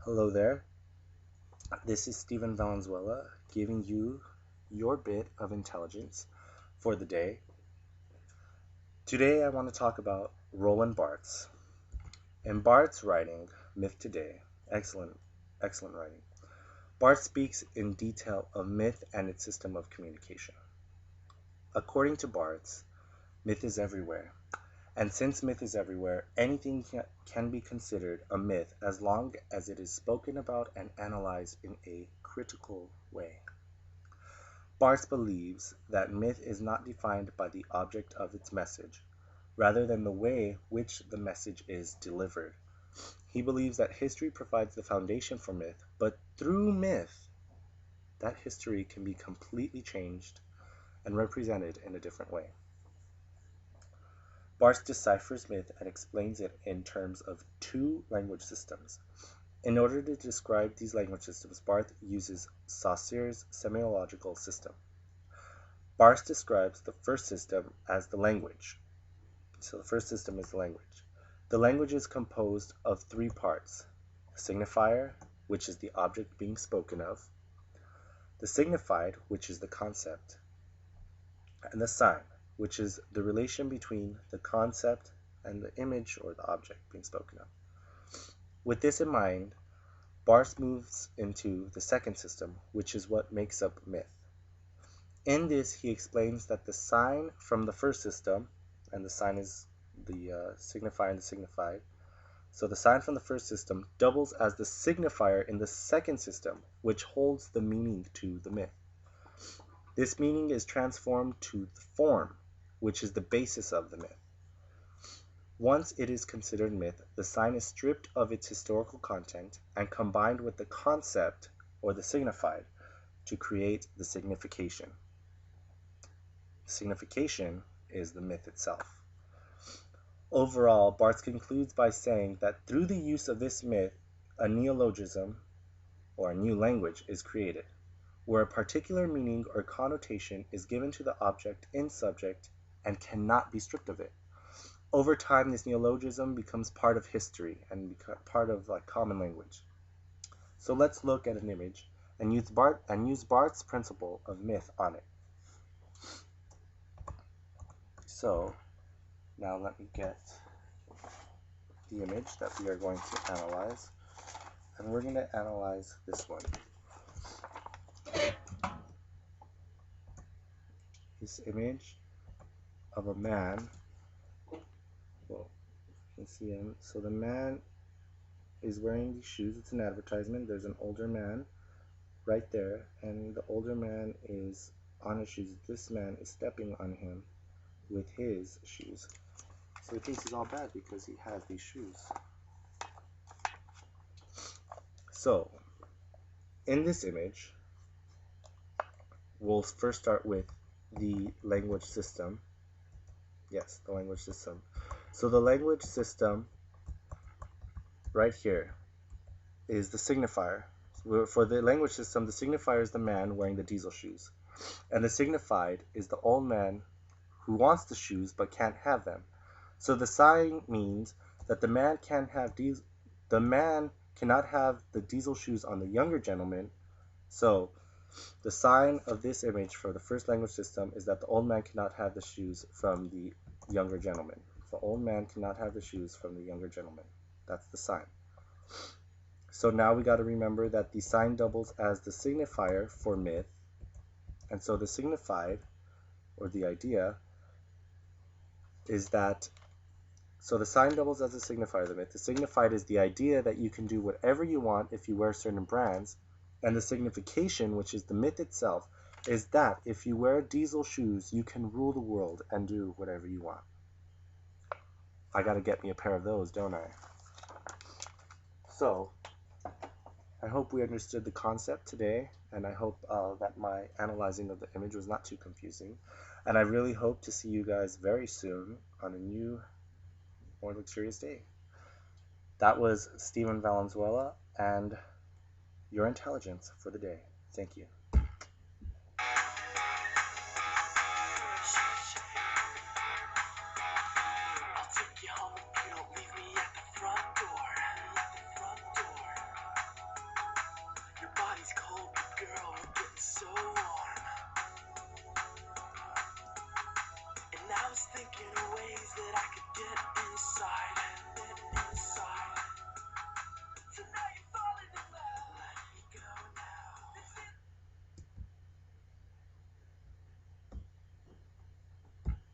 Hello there, this is Stephen Valenzuela giving you your bit of intelligence for the day. Today I want to talk about Roland Barthes. In Barthes' writing, Myth Today, excellent writing, Barthes speaks in detail of myth and its system of communication. According to Barthes, myth is everywhere. And since myth is everywhere, anything can be considered a myth as long as it is spoken about and analyzed in a critical way. Barthes believes that myth is not defined by the object of its message, rather than the way which the message is delivered. He believes that history provides the foundation for myth, but through myth, that history can be completely changed and represented in a different way. Barthes deciphers myth and explains it in terms of two language systems. In order to describe these language systems, Barthes uses Saussure's semiological system. Barthes describes the first system as the language. So the first system is the language. The language is composed of three parts: the signifier, which is the object being spoken of, the signified, which is the concept, and the sign, which is the relation between the concept and the image or the object being spoken of. With this in mind, Barthes moves into the second system, which is what makes up myth. In this, he explains that the sign from the first system, and the sign is the signifier and the signified, so the sign from the first system doubles as the signifier in the second system, which holds the meaning to the myth. This meaning is transformed to the form, which is the basis of the myth. Once it is considered myth, the sign is stripped of its historical content and combined with the concept, or the signified, to create the signification. The signification is the myth itself. Overall, Barthes concludes by saying that through the use of this myth, a neologism, or a new language, is created, where a particular meaning or connotation is given to the object in subject and cannot be stripped of it. Over time, this neologism becomes part of history and part of common language. So let's look at an image and use Barthes' principle of myth on it. So now let me get the image that we are going to analyze, and we're going to analyze this one. This image of a man. Well, you can see him. So the man is wearing these shoes. It's an advertisement. There's an older man right there, and the older man is on his shoes. This man is stepping on him with his shoes. So he thinks he's all bad because he has these shoes. So in this image, we'll first start with the language system. Yes, the language system. So the language system right here is the signifier. For the language system, the signifier is the man wearing the diesel shoes, and the signified is the old man who wants the shoes but can't have them. So the sign means that the man cannot have the diesel shoes on the younger gentleman. So the sign of this image for the first language system is that the old man cannot have the shoes from the younger gentleman. The old man cannot have the shoes from the younger gentleman. That's the sign. So now we got to remember that the sign doubles as the signifier for myth. And so the signified, or the idea, is that, so the sign doubles as the signifier of the myth. The signified is the idea that you can do whatever you want if you wear certain brands. And the signification, which is the myth itself, is that if you wear diesel shoes, you can rule the world and do whatever you want. I gotta get me a pair of those, don't I? So, I hope we understood the concept today, and I hope that my analyzing of the image was not too confusing. And I really hope to see you guys very soon on a new, more luxurious day. That was Stephen Valenzuela and your intelligence for the day. Thank you.